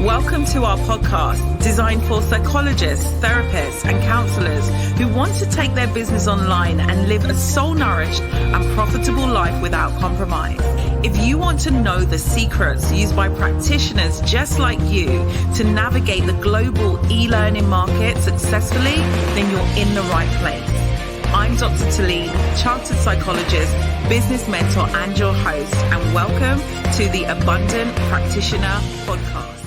Welcome to our podcast, designed for psychologists, therapists, and counselors who want to take their business online and live a soul-nourished and profitable life without compromise. If you want to know the secrets used by practitioners just like you to navigate the global e-learning market successfully, then you're in the right place. I'm Dr. Tilean, chartered psychologist, business mentor, and your host, and welcome to the Abundant Practitioner Podcast.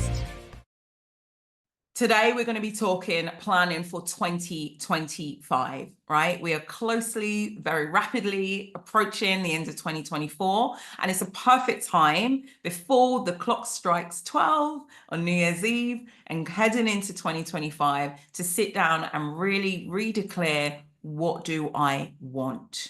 Today, we're going to be talking planning for 2025, right? We are closely, very rapidly approaching the end of 2024, and it's a perfect time before the clock strikes 12 on New Year's Eve and heading into 2025 to sit down and really redeclare, what do I want?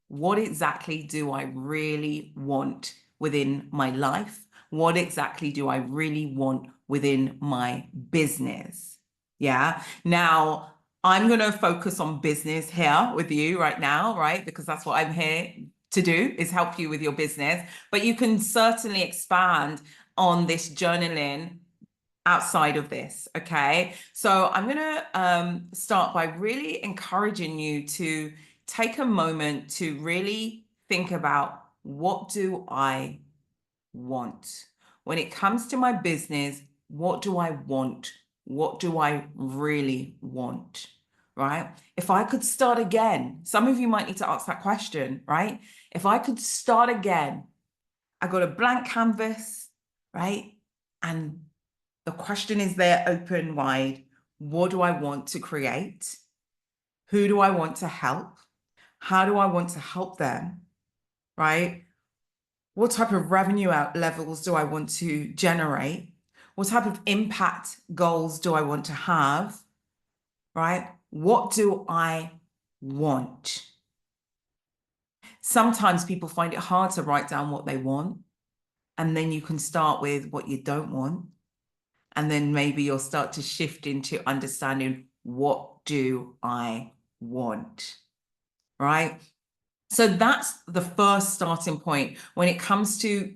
What exactly do I really want within my life? What exactly do I really want within my business? Yeah. Now, I'm going to focus on business here with you right now, right? Because that's what I'm here to do, is help you with your business. But you can certainly expand on this journaling outside of this, okay? So I'm going to start by really encouraging you to take a moment to really think about, what do I want? When it comes to my business, what do I want? What do I really want? Right? If I could start again, some of you might need to ask that question, right? If I could start again, I got a blank canvas, right? And the question is there open wide. What do I want to create? Who do I want to help? How do I want to help them? Right? What type of revenue levels do I want to generate? What type of impact goals do I want to have? Right? What do I want? Sometimes people find it hard to write down what they want. And then you can start with what you don't want. And then maybe you'll start to shift into understanding, what do I want? Right? So that's the first starting point when it comes to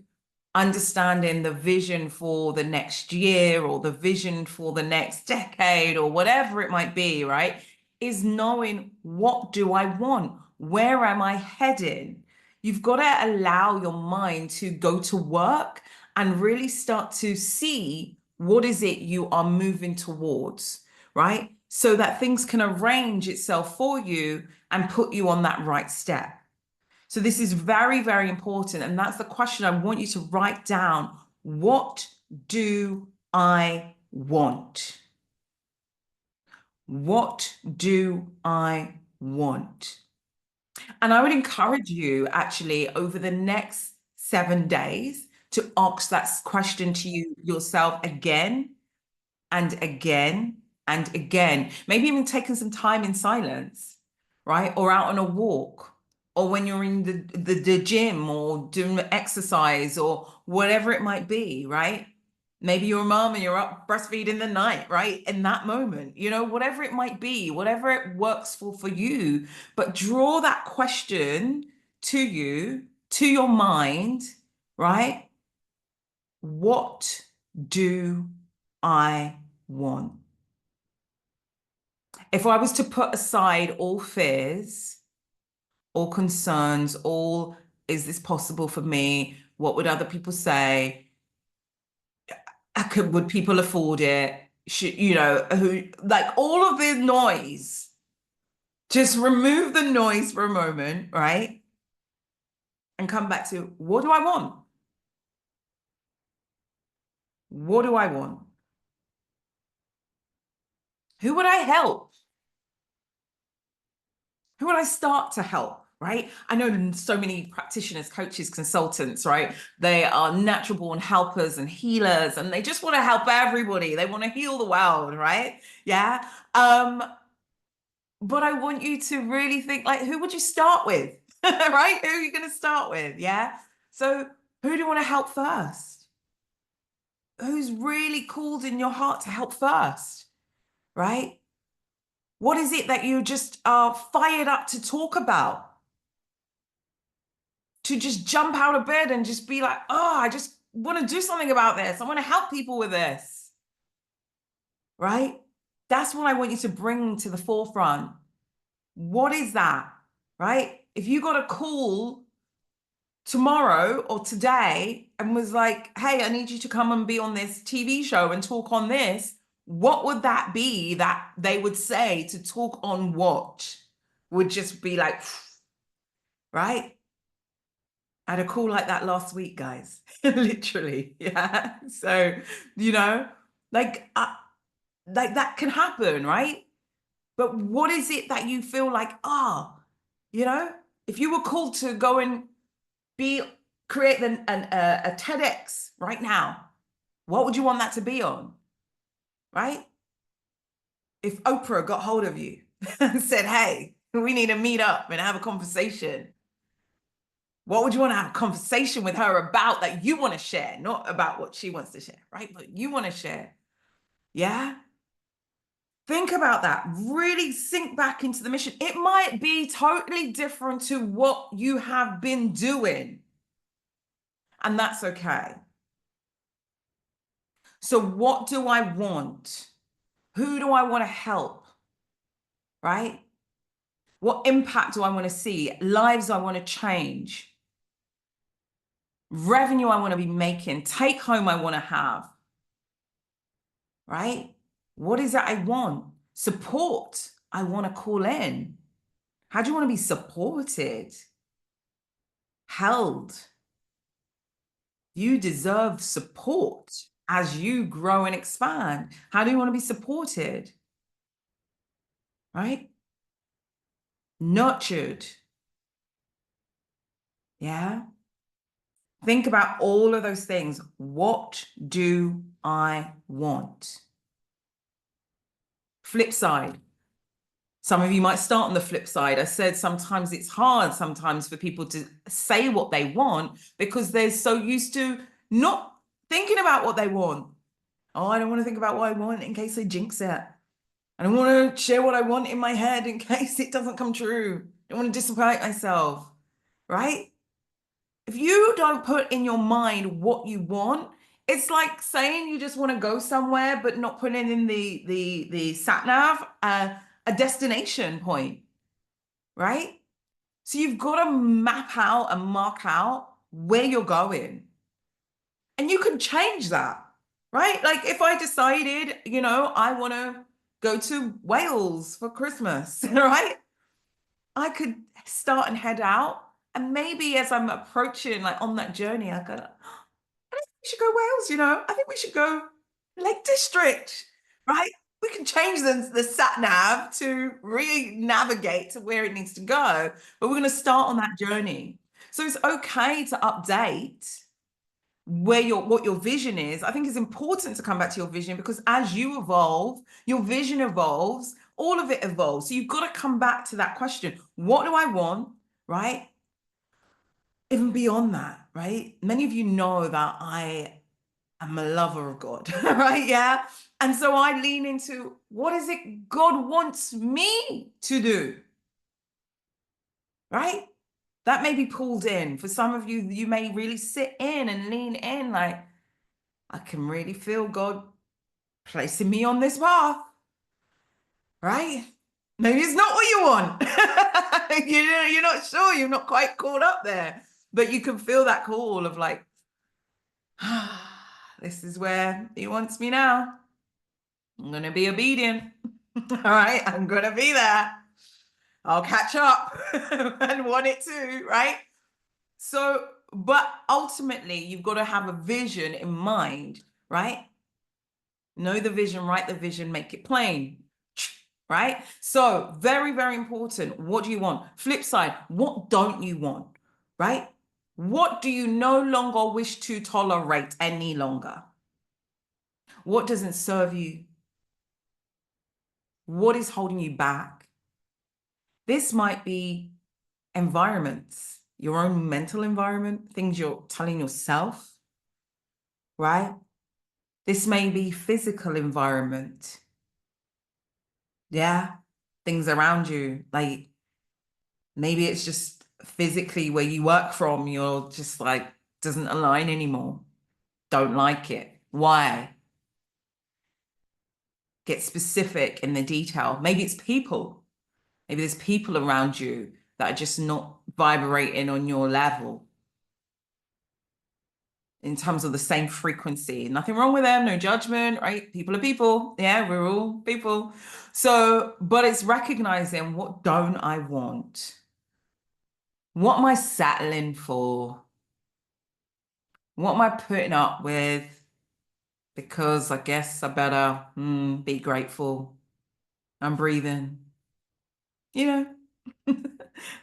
understanding the vision for the next year or the vision for the next decade or whatever it might be, right? Is knowing, what do I want? Where am I heading? You've got to allow your mind to go to work and really start to see, what is it you are moving towards, right? So that things can arrange itself for you and put you on that right step. So this is very, very important. And that's the question I want you to write down. What do I want? What do I want? And I would encourage you, actually, over the next 7 days to ask that question to yourself again and again and again. Maybe even taking some time in silence, right? Or out on a walk, or when you're in the gym or doing exercise or whatever it might be, right? Maybe you're a mom and you're up breastfeeding the night, right? In that moment, whatever it might be, whatever it works for you, but draw that question to you, to your mind, right? What do I want? If I was to put aside all fears, all concerns, all, is this possible for me? What would other people say? Would people afford it? Like all of the noise, just remove the noise for a moment, right? And come back to, what do I want? What do I want? Who would I help? Who would I start to help? Right? I know so many practitioners, coaches, consultants, right? They are natural born helpers and healers, and they just want to help everybody. They want to heal the world, right? Yeah. But I want you to really think, like, who would you start with? Right? Who are you going to start with? Yeah. So who do you want to help first? Who's really called in your heart to help first? Right? What is it that you just are fired up to talk about? To just jump out of bed and just be like, oh, I just want to do something about this. I want to help people with this. right? That's what I want you to bring to the forefront. What is that, right? If you got a call tomorrow or today and was like, hey, I need you to come and be on this TV show and talk on this, what would that be that they would say to talk on what? Would just be like, right? I had a call like that last week, guys. Literally. Yeah. So, you know, like, like that can happen, right? But what is it that you feel like, you know, if you were called to go and be create a TEDx right now, what would you want that to be on? Right? If Oprah got hold of you and said, hey, we need to meet up and have a conversation, what would you want to have a conversation with her about that you want to share, not about what she wants to share, right? But you want to share. Yeah. Think about that. Really sink back into the mission. It might be totally different to what you have been doing, and that's okay. So, what do I want? Who do I want to help? Right? What impact do I want to see? Lives I want to change? Revenue I want to be making? Take home I want to have? Right? What is it I want? Support I want to call in. How do you want to be supported? Held? You deserve support as you grow and expand. How do you want to be supported? Right? Nurtured. Yeah. Think about all of those things. What do I want? Flip side. Some of you might start on the flip side. I said sometimes it's hard sometimes for people to say what they want because they're so used to not thinking about what they want. Oh, I don't want to think about what I want in case I jinx it. I don't want to share what I want in my head in case it doesn't come true. I don't want to disappoint myself, right? If you don't put in your mind what you want, it's like saying you just want to go somewhere, but not putting in the sat nav a destination point, right? So you've got to map out and mark out where you're going. And you can change that, right? Like if I decided, you know, I want to go to Wales for Christmas, right? I could start and head out. And maybe as I'm approaching, like on that journey, I go, I think we should go Wales, you know? I think we should go Lake District, right? We can change the sat nav to re-navigate to where it needs to go. But we're going to start on that journey. So it's okay to update where what your vision is. I think it's important to come back to your vision because as you evolve, your vision evolves, all of it evolves. So you've got to come back to that question. What do I want? Right? Even beyond that, right? Many of you know that I am a lover of God, right? Yeah. And so I lean into what is it God wants me to do? Right? That may be pulled in. For some of you, you may really sit in and lean in like, I can really feel God placing me on this path, right? Maybe it's not what you want. You're not sure, you're not quite caught up there, but you can feel that call of like, this is where he wants me now. I'm going to be obedient. All right, I'm going to be there. I'll catch up and want it too, right? So, but ultimately, you've got to have a vision in mind, right? Know the vision, write the vision, make it plain, right? So very, very important. What do you want? Flip side, what don't you want, right? What do you no longer wish to tolerate any longer? What doesn't serve you? What is holding you back? This might be environments, your own mental environment, things you're telling yourself, right? This may be physical environment. Yeah, things around you, like maybe it's just physically where you work from, you're just like, doesn't align anymore. Don't like it. Why? Get specific in the detail. Maybe it's people. Maybe there's people around you that are just not vibrating on your level in terms of the same frequency. Nothing wrong with them, no judgment, right? People are people. Yeah, we're all people. So, but it's recognizing, what don't I want? What am I settling for? What am I putting up with? Because I guess I better be grateful. I'm breathing. You know,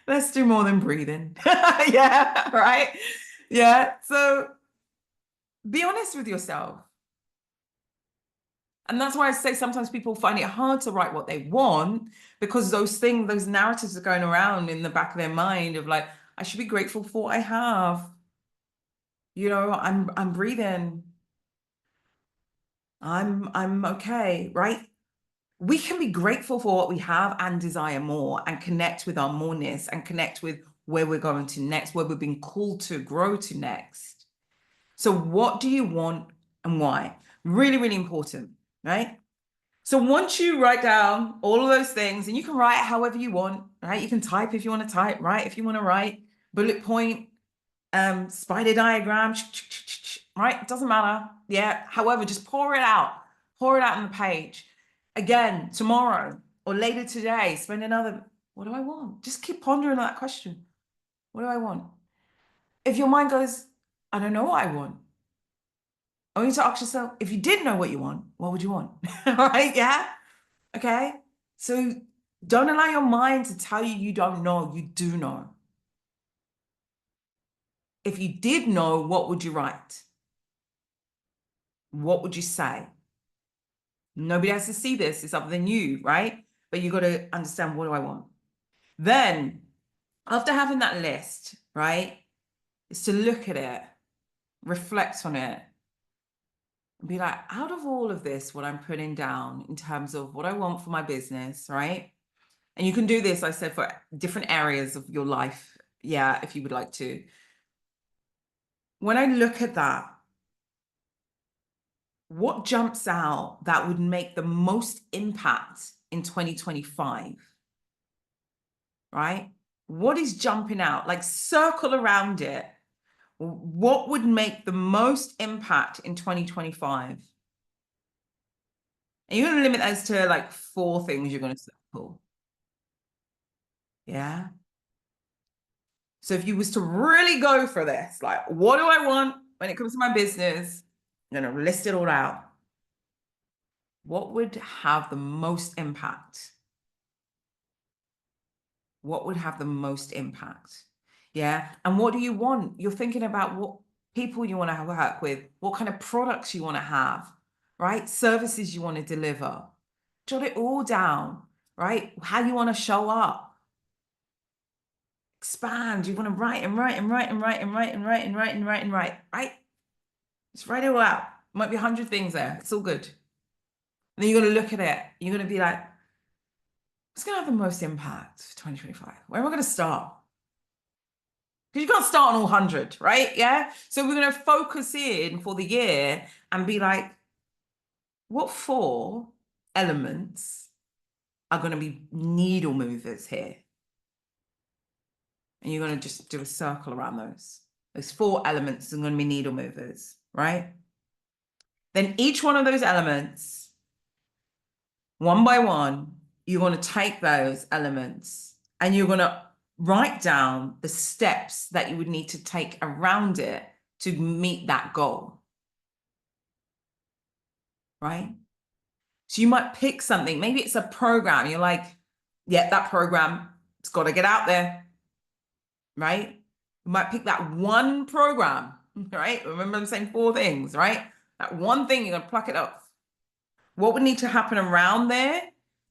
let's do more than breathing. Yeah, right? Yeah. So be honest with yourself. And that's why I say sometimes people find it hard to write what they want, because those things, those narratives are going around in the back of their mind of like, I should be grateful for what I have. You know, I'm breathing. I'm okay, right? We can be grateful for what we have and desire more and connect with our moreness and connect with where we're going to next, where we've been called to grow to next. So what do you want and why? Really, really important, right? So once you write down all of those things, and you can write however you want, right? You can type if you want to type, write if you want to write, bullet point, spider diagram, right? It doesn't matter. Yeah. However, just pour it out on the page. Again, tomorrow or later today, spend another, what do I want? Just keep pondering that question. What do I want? If your mind goes, I don't know what I want, I want you to ask yourself, if you did know what you want, what would you want? All right. Yeah. Okay. So don't allow your mind to tell you you don't know. You do know. If you did know, what would you write? What would you say? Nobody has to see this. It's other than you, right? But you got to understand, what do I want? Then, after having that list, right, is to look at it, reflect on it, and be like, out of all of this, what I'm putting down in terms of what I want for my business, right? And you can do this, I said, for different areas of your life. Yeah, if you would like to. When I look at that, what jumps out that would make the most impact in 2025, right? What is jumping out? Like, circle around it. What would make the most impact in 2025? And you're going to limit those to like 4 things you're going to circle. Yeah. So if you was to really go for this, like, what do I want when it comes to my business? I'm going to list it all out. What would have the most impact? What would have the most impact? Yeah. And what do you want? You're thinking about what people you want to work with, what kind of products you want to have, right? Services you want to deliver. Jot it all down, right? How you want to show up. Expand. You want to write and write and write and write and write and write and write and write and write, right? Just write it all out. Might be 100 things there. It's all good. And then you're going to look at it. You're going to be like, what's going to have the most impact for 2025? Where am I going to start? Because you can't start on all 100, right? Yeah. So we're going to focus in for the year and be like, what 4 elements are going to be needle movers here? And you're going to just do a circle around those. Those 4 elements are going to be needle movers, right? Then each one of those elements, one by one, you're going to take those elements and you're going to write down the steps that you would need to take around it to meet that goal, right? So you might pick something. Maybe it's a program. You're like, yeah, that program, it's got to get out there, right? You might pick that one program, right? Remember I'm saying 4 things, right? That one thing, you're going to pluck it up. What would need to happen around there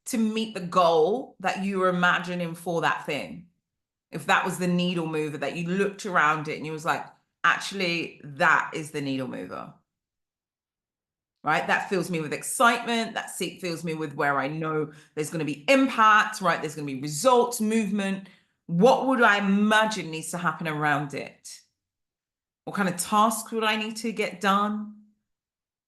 to meet the goal that you were imagining for that thing? If that was the needle mover that you looked around it and you was like, actually, that is the needle mover, right? That fills me with excitement. That fills me with where I know there's going to be impact, right? There's going to be results, movement. What would I imagine needs to happen around it? What kind of tasks would I need to get done,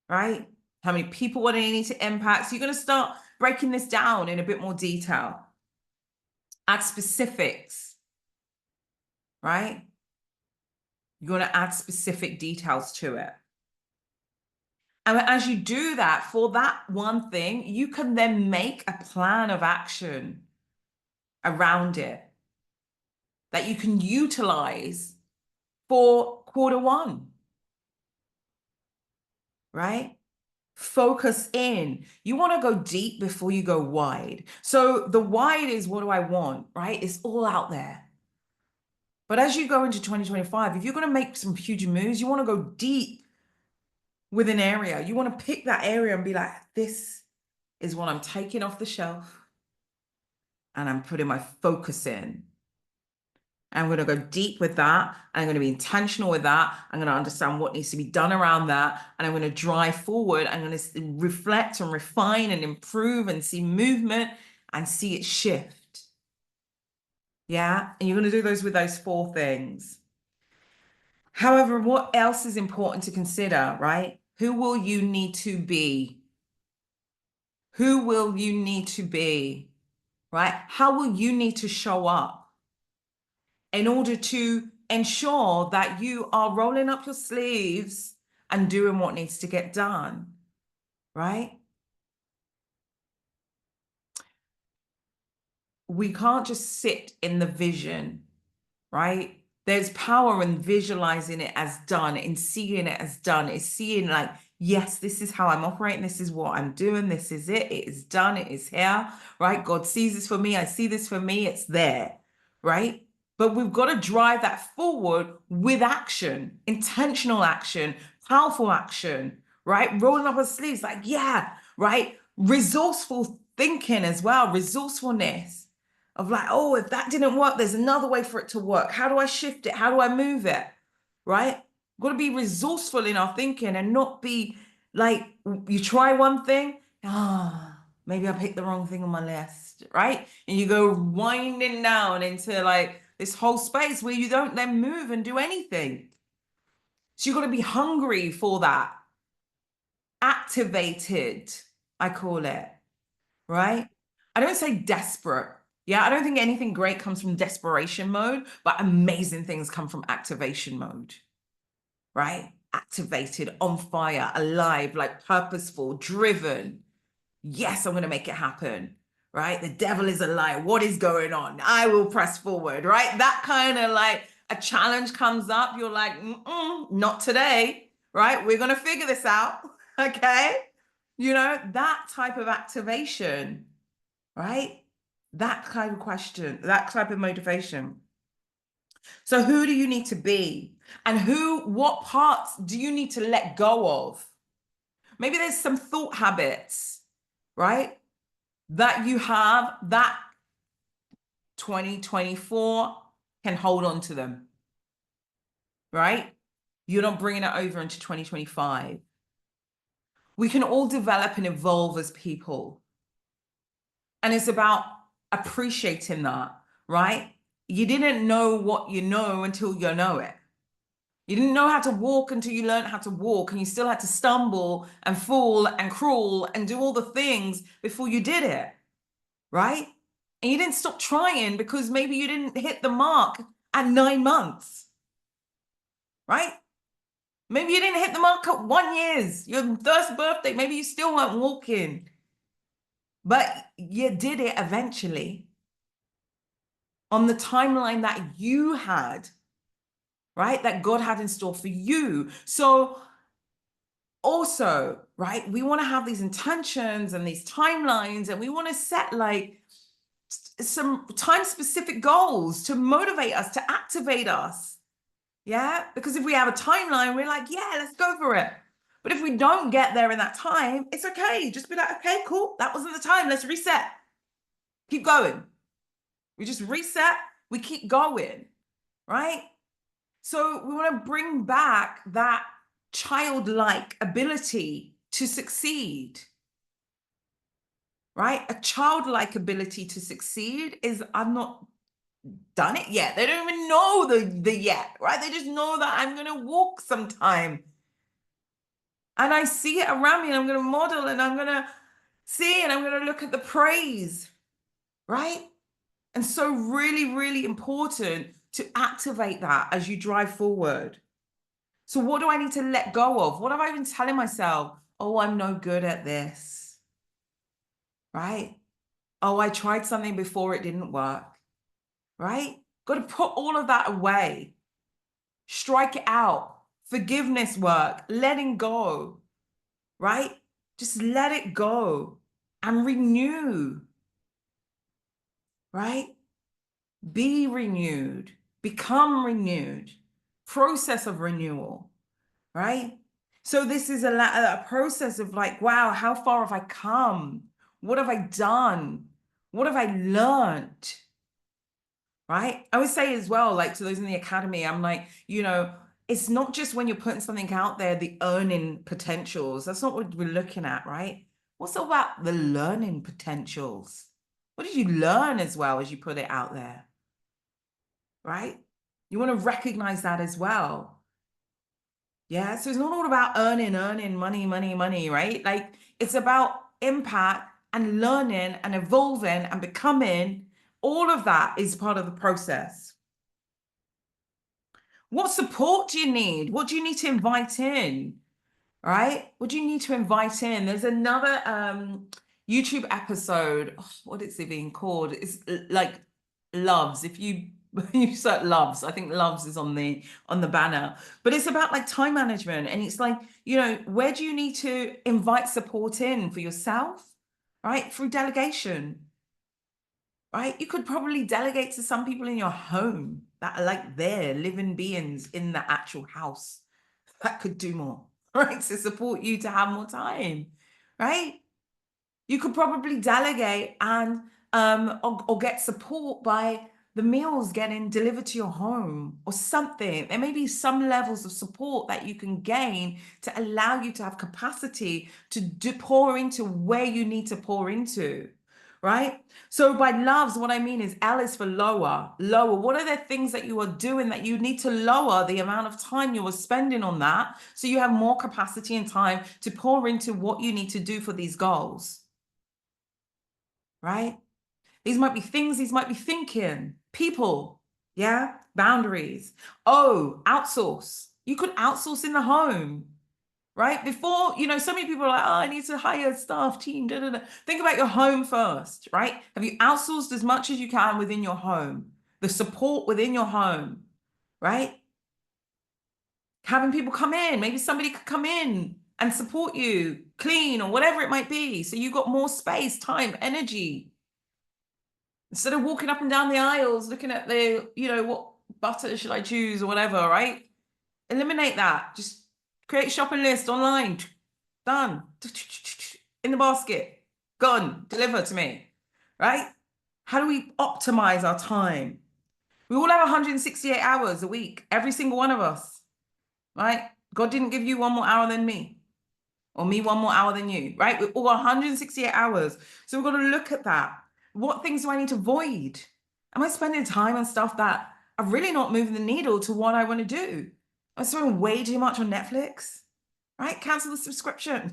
right? How many people do they need to impact? So you're going to start breaking this down in a bit more detail. Add specifics, right? You're going to add specific details to it. And as you do that for that one thing, you can then make a plan of action around it that you can utilize for quarter 1, right? Focus in. You want to go deep before you go wide. So the wide is, what do I want, right? It's all out there. But as you go into 2025, if you're going to make some huge moves, you want to go deep with an area. You want to pick that area and be like, this is what I'm taking off the shelf and I'm putting my focus in. I'm going to go deep with that. I'm going to be intentional with that. I'm going to understand what needs to be done around that. And I'm going to drive forward. I'm going to reflect and refine and improve and see movement and see it shift. Yeah. And you're going to do those with those 4 things. However, what else is important to consider, right? Who will you need to be? Who will you need to be, right? How will you need to show up in order to ensure that you are rolling up your sleeves and doing what needs to get done, right? We can't just sit in the vision, right? There's power in visualizing it as done, in seeing it as done, is seeing like, yes, this is how I'm operating. This is what I'm doing. This is it. It is done. It is here, right? God sees this for me. I see this for me. It's there, right? But we've got to drive that forward with action, intentional action, powerful action, right? Rolling up our sleeves, like, yeah, right? Resourceful thinking as well, resourcefulness of like, oh, if that didn't work, there's another way for it to work. How do I shift it? How do I move it? Right? Got to be resourceful in our thinking and not be like, you try one thing, maybe I picked the wrong thing on my list, right? And you go winding down into like this whole space where you don't then move and do anything. So you've got to be hungry for that. Activated, I call it, right? I don't say desperate. Yeah, I don't think anything great comes from desperation mode, but amazing things come from activation mode, right? Activated, on fire, alive, like purposeful, driven. Yes, I'm going to make it happen, right? The devil is a lie. What is going on? I will press forward, right? That kind of like a challenge comes up. You're like, not today, right? We're going to figure this out, okay? You know, that type of activation, right? That kind of question, that type of motivation. So who do you need to be? And what parts do you need to let go of? Maybe there's some thought habits, right? That you have that 2024 can hold on to them, right? You're not bringing it over into 2025. We can all develop and evolve as people. And it's about appreciating that, right? You didn't know what you know until you know it. You didn't know how to walk until you learned how to walk, and you still had to stumble and fall and crawl and do all the things before you did it, right? And you didn't stop trying because maybe you didn't hit the mark at 9 months, right? Maybe you didn't hit the mark at 1 year, your first birthday, maybe you still weren't walking, but you did it eventually on the timeline that you had, right? That God had in store for you. So also, right, we want to have these intentions and these timelines, and we want to set like some time-specific goals to motivate us, to activate us. Yeah, because if we have a timeline, we're like, yeah, let's go for it. But if we don't get there in that time, it's okay. Just be like, okay, cool. That wasn't the time. Let's reset. Keep going. We just reset. We keep going, right? So we want to bring back that childlike ability to succeed, right? A childlike ability to succeed is, I've not done it yet. They don't even know the yet, right? They just know that I'm going to walk sometime. And I see it around me and I'm going to model and I'm going to see and I'm going to look at the praise, right? And so really, really important to activate that as you drive forward. So what do I need to let go of? What have I been telling myself? Oh, I'm no good at this, right? Oh, I tried something before, it didn't work, right? Got to put all of that away. Strike it out. Forgiveness work, letting go, right? Just let it go and renew, right? Be renewed, become renewed, process of renewal, right? So this is a process of like, wow, how far have I come? What have I done? What have I learned? Right? I would say as well, like to those in the academy, I'm like, it's not just when you're putting something out there, the earning potentials. That's not what we're looking at, right? What's all about the learning potentials? What did you learn as well as you put it out there? Right? You want to recognize that as well. Yeah. So it's not all about earning money, money, money, right? Like it's about impact and learning and evolving and becoming. All of that is part of the process. What support do you need? What do you need to invite in? Right? What do you need to invite in? There's another YouTube episode. Oh, what is it being called? It's like Loves. If you you search Loves, I think Loves is on the banner. But it's about like time management, and it's like where do you need to invite support in for yourself, right? Through delegation, right? You could probably delegate to some people in your home that are like there, living beings in the actual house that could do more, right? To support you to have more time, right? You could probably delegate and or get support by the meals getting delivered to your home or something. There may be some levels of support that you can gain to allow you to have capacity to pour into where you need to pour into, right? So by loves, what I mean is L is for lower, lower. What are the things that you are doing that you need to lower the amount of time you are spending on that so you have more capacity and time to pour into what you need to do for these goals, right? These might be things, these might be thinking, people, yeah? Boundaries. Oh, outsource. You could outsource in the home, right? Before, so many people are like, oh, I need to hire staff, team, da, da, da. Think about your home first, right? Have you outsourced as much as you can within your home? The support within your home, right? Having people come in, maybe somebody could come in and support you, clean or whatever it might be. So you got more space, time, energy. Instead of walking up and down the aisles, looking at what butter should I choose or whatever, right? Eliminate that. Just create a shopping list online. Done. In the basket. Gone. Deliver to me. Right? How do we optimize our time? We all have 168 hours a week, every single one of us. Right? God didn't give you one more hour than me, or me one more hour than you, right? We're all 168 hours. So we've got to look at that. What things do I need to avoid? Am I spending time on stuff that are really not moving the needle to what I want to do? I'm spending way too much on Netflix, right? Cancel the subscription.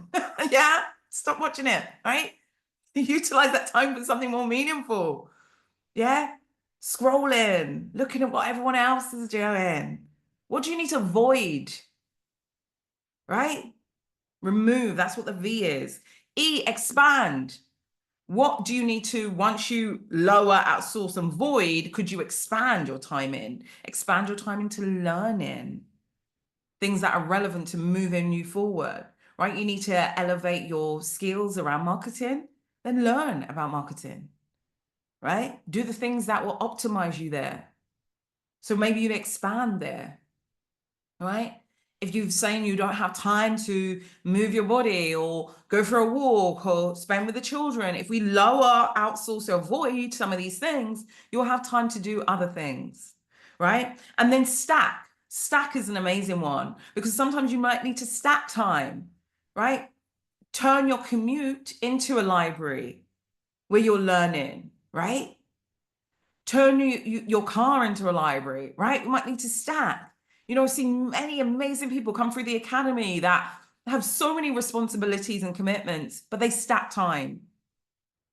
Yeah, stop watching it, right? Utilize that time for something more meaningful. Yeah, scrolling, looking at what everyone else is doing. What do you need to avoid, right? Remove, that's what the V is. E, expand. What do you need to, once you lower, outsource, and void, could you expand your time in? Expand your time into learning things that are relevant to moving you forward, right? You need to elevate your skills around marketing, then learn about marketing, right? Do the things that will optimize you there. So maybe you expand there, right? If you're saying you don't have time to move your body or go for a walk or spend with the children, if we lower, outsource, or avoid some of these things, you'll have time to do other things, right? And then stack. Stack is an amazing one because sometimes you might need to stack time, right? Turn your commute into a library where you're learning, right? Turn your car into a library, right? You might need to stack. I've seen many amazing people come through the academy that have so many responsibilities and commitments, but they stack time.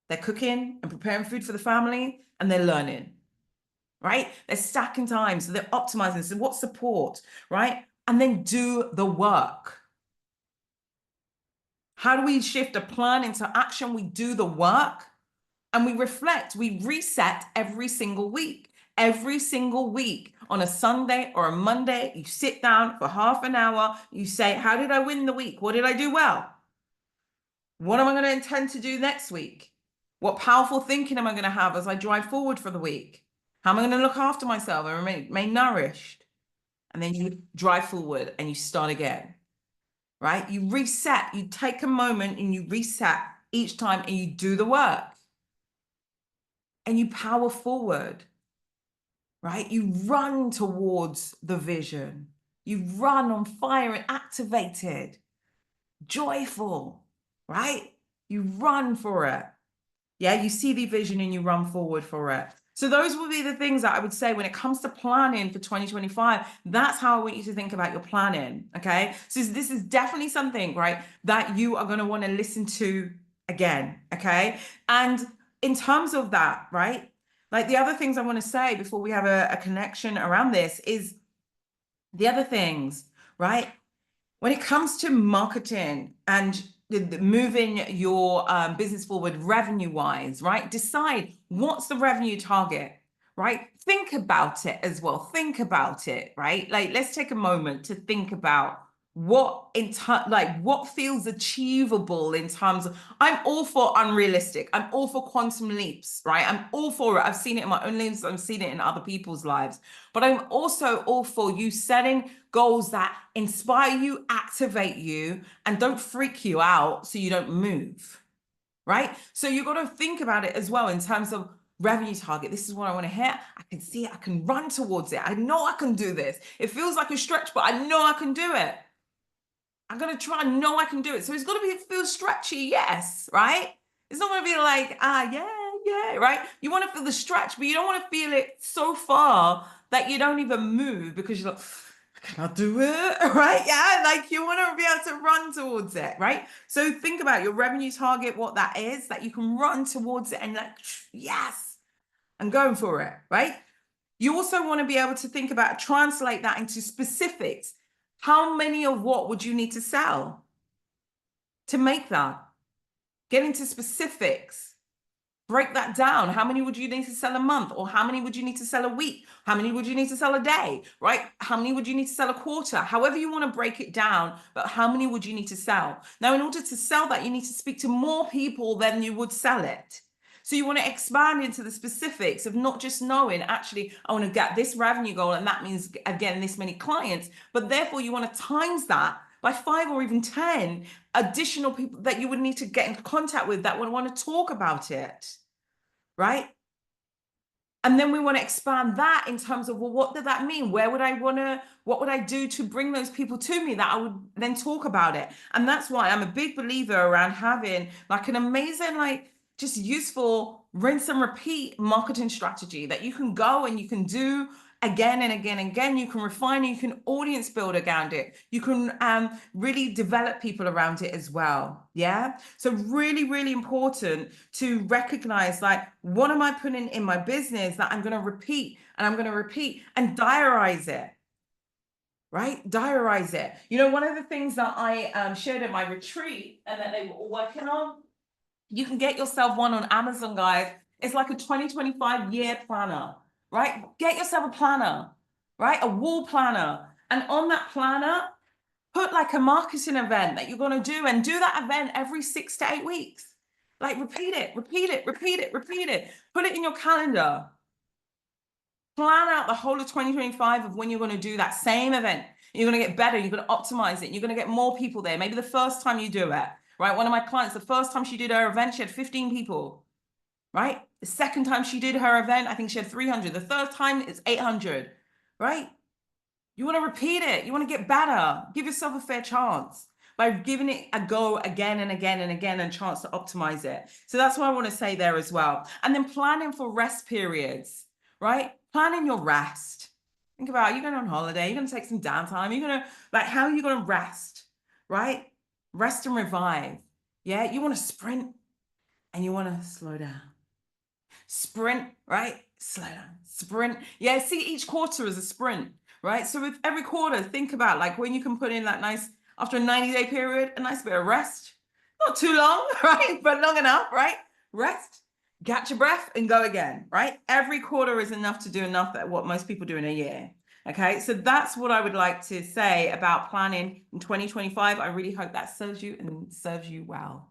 They're cooking and preparing food for the family, and they're learning, right? They're stacking time, so they're optimizing. So what support, right? And then do the work. How do we shift a plan into action? We do the work and we reflect, we reset every single week. Every single week on a Sunday or a Monday, you sit down for half an hour, you say, how did I win the week? What did I do well? What am I going to intend to do next week? What powerful thinking am I going to have as I drive forward for the week? How am I going to look after myself and remain nourished? And then you drive forward and you start again, right? You reset, you take a moment and you reset each time and you do the work and you power forward, right? You run towards the vision. You run on fire and activated, joyful, right? You run for it. Yeah, you see the vision and you run forward for it. So those will be the things that I would say when it comes to planning for 2025. That's how I want you to think about your planning. Okay. So this is definitely something, right, that you are going to want to listen to again. Okay. And in terms of that, right, like the other things I want to say before we have a connection around this is the other things, right? When it comes to marketing and moving your business forward revenue wise, right? Decide what's the revenue target, right? Think about it as well. Think about it, right? Like, let's take a moment to think about what what feels achievable in terms of, I'm all for unrealistic. I'm all for quantum leaps, right? I'm all for it. I've seen it in my own lives. I've seen it in other people's lives, but I'm also all for you setting goals that inspire you, activate you, and don't freak you out so you don't move, right? So you've got to think about it as well in terms of revenue target. This is what I want to hit. I can see it. I can run towards it. I know I can do this. It feels like a stretch, but I know I can do it. I'm going to try and know I can do it. So it's got to feel stretchy, yes, right? It's not going to be like, yeah, right? You want to feel the stretch, but you don't want to feel it so far that you don't even move because you're like, can I do it? Right? Yeah, like you want to be able to run towards it, right? So think about your revenue target, what that is, that you can run towards it and like, yes, I'm going for it, right? You also want to be able to think about, translate that into specifics. How many of what would you need to sell to make that? Get into specifics. Break that down. How many would you need to sell a month? Or how many would you need to sell a week? How many would you need to sell a day, right? How many would you need to sell a quarter? However you want to break it down, but how many would you need to sell? Now, in order to sell that, you need to speak to more people than you would sell it. So you want to expand into the specifics of not just knowing, actually, I want to get this revenue goal, and that means, again, this many clients, but therefore you want to times that by 5 or even 10 additional people that you would need to get in contact with that would want to talk about it, right? And then we want to expand that in terms of, well, what did that mean? Where would I want to, what would I do to bring those people to me that I would then talk about it? And that's why I'm a big believer around having like an amazing, like just useful rinse and repeat marketing strategy that you can go and you can do again and again and again. You can refine it, you can audience build around it. You can really develop people around it as well. Yeah. So really, really important to recognize, like, what am I putting in my business that I'm going to repeat and I'm going to repeat and diarize it. Right? Diarize it. You know, one of the things that I shared at my retreat and that they were all working on, you can get yourself one on Amazon, guys. It's like a 2025 year planner, right? Get yourself a planner, right? A wall planner. And on that planner, put like a marketing event that you're going to do and do that event every 6 to 8 weeks. Like repeat it, repeat it, repeat it, repeat it. Put it in your calendar. Plan out the whole of 2025 of when you're going to do that same event. You're going to get better. You're going to optimize it. You're going to get more people there. Maybe the first time you do it, right? One of my clients, the first time she did her event, she had 15 people, right? The second time she did her event, I think she had 300. The third time it's 800, right? You want to repeat it. You want to get better. Give yourself a fair chance by giving it a go again and again and again and chance to optimize it. So that's what I want to say there as well. And then planning for rest periods, right? Planning your rest. Think about, you're going on holiday, you're going to take some downtime. You're going to, like, how are you going to rest, right? Rest and revive. Yeah, you want to sprint and you want to slow down. Sprint, right? Slow down. Sprint. Yeah, see each quarter as a sprint, right? So with every quarter, think about like when you can put in that nice, after a 90-day period, a nice bit of rest. Not too long, right? But long enough, right? Rest, catch your breath and go again, right? Every quarter is enough to do enough at what most people do in a year. Okay, so that's what I would like to say about planning in 2025. I really hope that serves you and serves you well.